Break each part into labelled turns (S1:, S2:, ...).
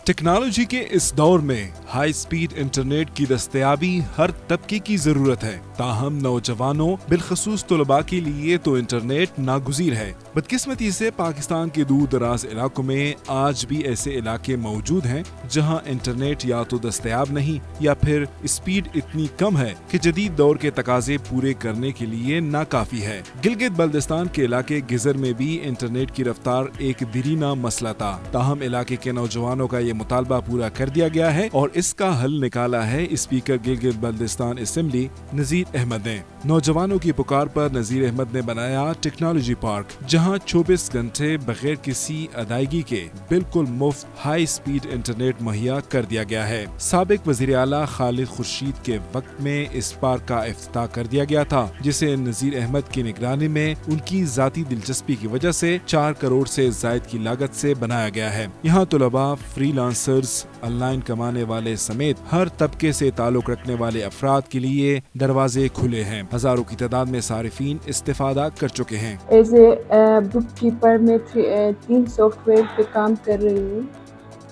S1: Technology के इस दौर में हाई स्पीड इंटरनेट की दस्तयाबी हर तबके की जरूरत है। ताहम नौजवानों बिलखसूस तलबा के लिए तो इंटरनेट नागुज़ीर है। बदकिस्मती से पाकिस्तान के दूर दराज इलाकों में आज भी ऐसे इलाके मौजूद हैं जहां इंटरनेट या तो दस्तयाब नहीं या फिर स्पीड इतनी कम है कि जदीद दौर के तकाजे पूरे करने के लिए नाकाफी है। गिलगित बल्दिस्तान के इलाके गिजर में भी इंटरनेट की रफ्तार एक दिरीना मसला था। ताहम इलाके के नौजवानों का ये मुतालबा पूरा कर दिया गया है और इसका हल निकाला है स्पीकर गिलगित बल्दिस्तान असेंबली नजीर अहमद ने। नौजवानों की पुकार पर नजीर अहमद ने बनाया टेक्नोलॉजी पार्क, जहां 24 घंटे बगैर किसी अदायगी के बिल्कुल मुफ्त हाई स्पीड इंटरनेट मुहैया कर दिया गया है। साबिक वजीर आला खालिद खुर्शीद के वक्त में इस पार्क का इफ्तिताह कर दिया गया था, जिसे नजीर अहमद की निगरानी में उनकी जाती दिलचस्पी की वजह से 4 करोड़ से जायद की लागत से बनाया गया है। यहाँ तलबा, फ्रीलांसर्स, ऑनलाइन कमाने वाले समेत हर तबके से ताल्लुक रखने वाले अफराद के लिए दरवाजे खुले हैं। हजारों की तादाद में सारिफीन इस्तेफादा कर चुके हैं।
S2: एज ए बुक कीपर में 3 सॉफ्टवेयर पे काम कर रही हूँ,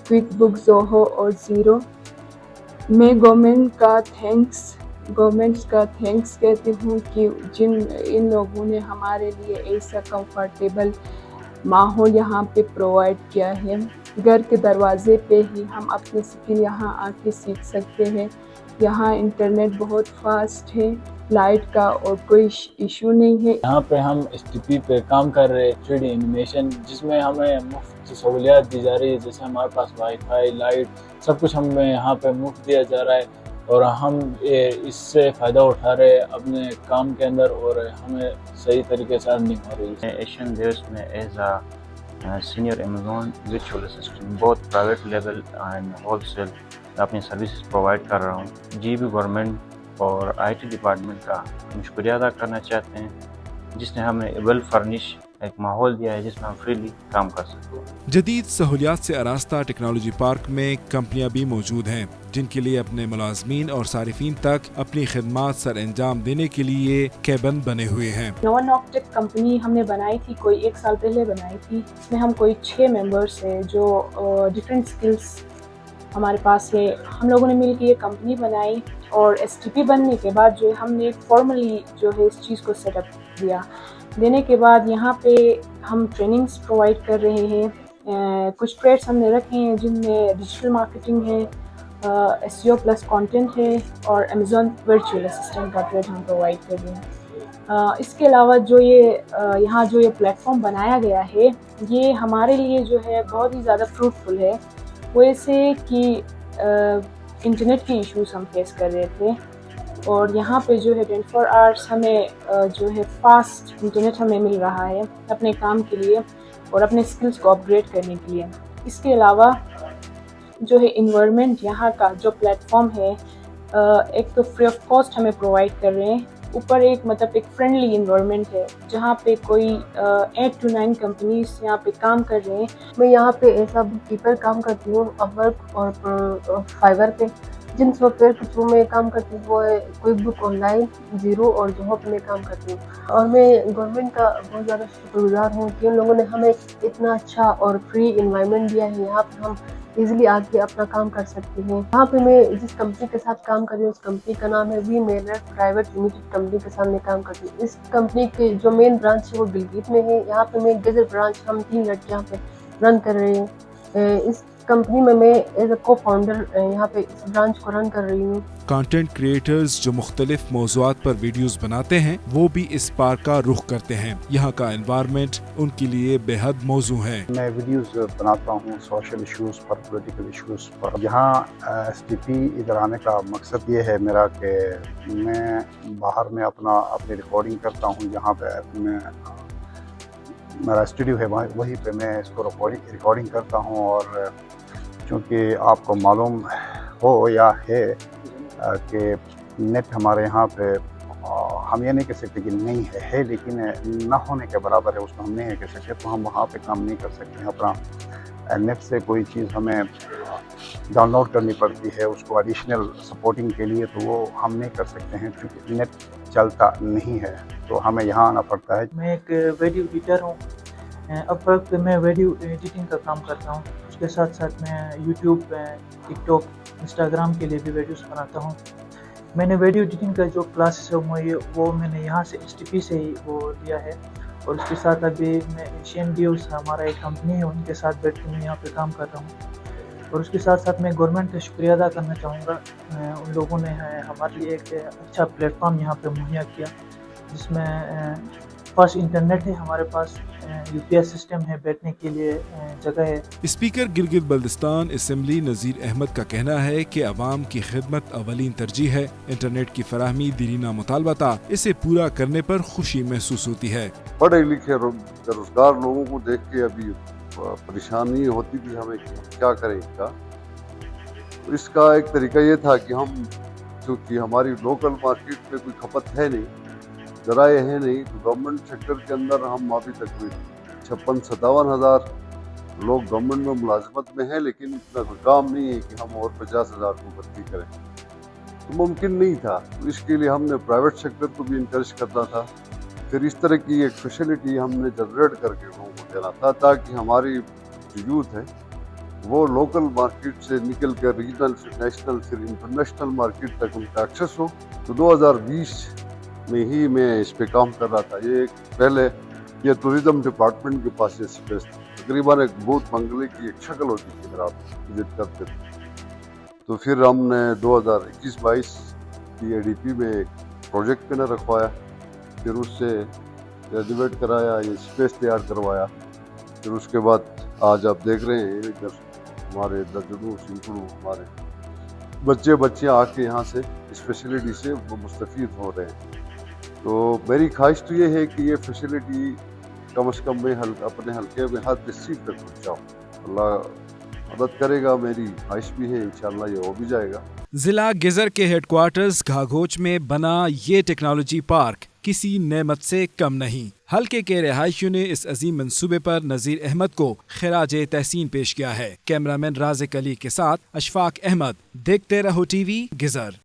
S2: क्विक बुक, ज़ोहो और ज़ीरो। मैं गवर्नमेंट्स का थैंक्स कहती हूँ कि इन लोगों ने हमारे लिए ऐसा कंफर्टेबल माहौल यहाँ पे प्रोवाइड किया है। घर के दरवाजे पे ही हम अपने स्किल यहाँ आके सीख सकते हैं। यहाँ इंटरनेट बहुत फास्ट है, लाइट का और कोई इशू नहीं है।
S3: यहाँ पे हम STP पे काम कर रहे हैं, 3D एनिमेशन, जिसमें हमें मुफ्त सहूलियात दी जा रही है, जैसे हमारे पास वाईफाई, लाइट, सब कुछ हमें यहाँ पे मुफ्त दिया जा रहा है और हम इससे फ़ायदा उठा रहे हैं अपने काम के अंदर और हमें सही तरीके से अर्निंग हो रही है।
S4: एशियन देश में एज आ सीनियर अमेज़न वर्चुअल असिस्टेंट बहुत प्राइवेट लेवल एंड होलसेल अपनी सर्विसेज प्रोवाइड कर रहा हूँ। GB गवर्नमेंट और IT डिपार्टमेंट का हम शुक्रिया अदा करना चाहते हैं, जिसने हमें वेल फर्निश एक माहौल दिया है जिसमें हम फ्रीली काम कर सकते हैं।
S1: जदीद सहूलियात से आरास्ता टेक्नोलॉजी पार्क में कंपनियां भी मौजूद हैं, जिनके लिए अपने मुलाजमीन और सारिफीन तक अपनी खिदमात सर अंजाम देने के लिए कैबिन बने हुए हैं।
S5: नोवा नॉकटेक कंपनी हमने बनाई थी, कोई 1 साल पहले बनाई थी। इसमें हम कोई 6 मेंबर्स हैं जो डिफरेंट स्किल्स हमारे पास है। हम लोगों ने मिलकर ये कंपनी बनाई और STP बनने के बाद जो हमने फॉर्मली जो है इस चीज़ को सेटअप दिया। देने के बाद यहाँ पे हम ट्रेनिंग्स प्रोवाइड कर रहे हैं। कुछ ट्रेड्स हमने रखे हैं जिनमें डिजिटल मार्केटिंग है, SEO प्लस कंटेंट है और अमेज़न वर्चुअल असिस्टेंट का ट्रेड हम प्रोवाइड कर रहे हैं। इसके अलावा जो यहाँ जो ये प्लेटफॉर्म बनाया गया है, ये हमारे लिए जो है बहुत ही ज़्यादा फ्रूटफुल है। वैसे कि इंटरनेट के इश्यूज हम फेस कर रहे थे और यहाँ पे जो है 24 आवर्स हमें जो है फास्ट इंटरनेट हमें मिल रहा है अपने काम के लिए और अपने स्किल्स को अपग्रेड करने के लिए। इसके अलावा जो है इन्वायरमेंट यहाँ का जो प्लेटफॉर्म है, एक तो फ्री ऑफ कॉस्ट हमें प्रोवाइड कर रहे हैं, ऊपर एक एक फ्रेंडली इन्वायरमेंट है जहाँ पे कोई 8 to 9 कंपनीज यहाँ पे काम कर रहे हैं।
S2: मैं यहाँ पे ऐसा बुक कीपर काम करती हूँ अपवर्क और फाइवर पे। जिन सॉफ्टवेयर के थ्रू मैं काम करती हूँ वो है क्विक बुक ऑनलाइन, ज़ीरो और ज़ोहो पे मैं काम करती हूँ। और मैं गवर्नमेंट का बहुत ज़्यादा शुक्रगुजार हूँ कि उन लोगों ने हमें इतना अच्छा और फ्री इन्वायरमेंट दिया है। यहाँ पे हम इजीली आके अपना काम कर सकते हैं। यहाँ पे मैं जिस कंपनी के साथ काम कर रही हूँ उस कंपनी का नाम है वी-मेलर प्राइवेट लिमिटेड कंपनी के साथ मैं काम करती हूँ। इस कंपनी के जो मेन ब्रांच है वो गिलगित में है। यहाँ पे मैं गिलगित ब्रांच हम 3 लड़के यहाँ पे रन कर रहे हैं। इस कंपनी में मैं एज ए को फाउंडर यहाँ पे इस ब्रांच को रन कर रही हूँ।
S1: कंटेंट क्रिएटर्स जो मुख्तलिफ मौज़ूआत पर वीडियोस बनाते हैं वो भी इस पार्क का रुख करते हैं। यहाँ का एनवायरनमेंट उनके लिए बेहद मौजू है।
S6: मैं वीडियोस बनाता हूँ सोशल इश्यूज पर, पॉलिटिकल इश्यूज पर। यहाँ STP इधर आने का मकसद ये है मेरा कि मैं बाहर में अपनी रिकॉर्डिंग करता हूँ। यहाँ पे मैं मेरा स्टूडियो है, वहीं पे मैं इसको रिकॉर्डिंग करता हूँ। और चूँकि आपको मालूम हो या है कि नेट हमारे यहाँ पे हम ये नहीं कह सकते कि नहीं है लेकिन ना होने के बराबर है, उसको हम नहीं कह सकते, तो हम वहाँ पे काम नहीं कर सकते हैं। अपना नेट से कोई चीज़ हमें डाउनलोड करनी पड़ती है उसको एडिशनल सपोर्टिंग के लिए, तो वो हम नहीं कर सकते हैं क्योंकि नेट चलता नहीं है, तो हमें यहाँ आना पड़ता है।
S7: मैं एक वीडियो एडिटर हूँ اب وقت میں ویڈیو ایڈیٹنگ کا کام کرتا ہوں. اس کے ساتھ ساتھ میں یوٹیوب پہ ٹک ٹاک انسٹاگرام کے لیے بھی ویڈیوز بناتا ہوں. میں نے ویڈیو ایڈیٹنگ کا جو کلاسز ہے وہ میں نے یہاں سے STP سے ہی وہ لیا ہے. اور اس کے ساتھ ابھی میں ایشین ڈیوز ہمارا ایک کمپنی ہے ان کے ساتھ بیٹھ کے میں یہاں پہ کام کر رہا ہوں. اور اس کے ساتھ ساتھ میں گورنمنٹ کا شکریہ ادا کرنا چاہوں گا. ان لوگوں نے ہمارے لیے ایک اچھا پلیٹ فارم یہاں پہ مہیا کیا جس میں فاسٹ انٹرنیٹ ہے, ہمارے پاس UPS سسٹم ہے, بیٹھنے کے لیے جگہ ہے.
S1: اسپیکر گلگت بلتستان اسمبلی نذیر احمد کا کہنا ہے کہ عوام کی خدمت اولین ترجیح ہے. انٹرنیٹ کی فراہمی دیرینہ مطالبہ تھا, اسے پورا کرنے پر خوشی محسوس ہوتی ہے.
S8: پڑھے لکھے روزگار لوگوں کو دیکھ کے ابھی پریشانی ہوتی تھی ہمیں کہ کیا کریں کیا. اس کا ایک طریقہ یہ تھا کہ ہم چونکہ ہماری لوکل مارکیٹ میں کوئی کھپت ہے نہیں, ذرائع ہے نہیں, تو گورنمنٹ سیکٹر کے اندر ہم ابھی تک 56-57 ہزار لوگ گورنمنٹ میں ملازمت میں ہیں, لیکن اتنا کوئی کام نہیں ہے کہ ہم اور 50,000 کو بھرتی کریں. تو ممکن نہیں تھا. تو اس کے لیے ہم نے پرائیویٹ سیکٹر کو بھی انکریج کرنا تھا. پھر اس طرح کی ایک فیسلٹی ہم نے جنریٹ کر کے لوگوں کو دینا تھا تاکہ ہماری جو یوتھ ہے وہ لوکل مارکیٹ سے نکل کر ریجنل, پھر نیشنل, پھر انٹرنیشنل مارکیٹ تک ان کا ایکسیس ہو. تو 2020 میں ہی میں اس پہ کام کر رہا تھا. یہ پہلے یہ ٹوریزم ڈپارٹمنٹ کے پاس یہ اسپیس تھا, تقریباً ایک بھوت بنگلے کی ایک شکل ہوتی تھی اگر آپ وزٹ کرتے تھے. تو پھر ہم نے 2021-22 کی ADP میں ایک پروجیکٹ پہ نہ رکھوایا, پھر اس سے گریجویٹ کرایا, یہ اسپیس تیار کروایا. پھر اس کے بعد آج آپ دیکھ رہے ہیں ادھر ہمارے درجنوں سینکڑوں ہمارے بچے آ کے یہاں سے اس فیسلٹی سے وہ مستفید ہو رہے ہیں. تو میری خواہش تو یہ ہے کہ یہ فیسلٹی کم از کم میں اپنے حلقے میں ہر ڈسٹرکٹ تک پہنچاؤں. اللہ مدد کرے گا, میری خواہش بھی ہے, انشاءاللہ یہ ہو بھی جائے گا.
S1: ضلع گزر کے ہیڈ کوارٹرز گھاگھوچ میں بنا یہ ٹیکنالوجی پارک کسی نعمت سے کم نہیں. حلقے کے رہائشیوں نے اس عظیم منصوبے پر نذیر احمد کو خراج تحسین پیش کیا ہے. کیمرامین رازق علی کے ساتھ اشفاق احمد. دیکھتے رہو ٹی وی گزر.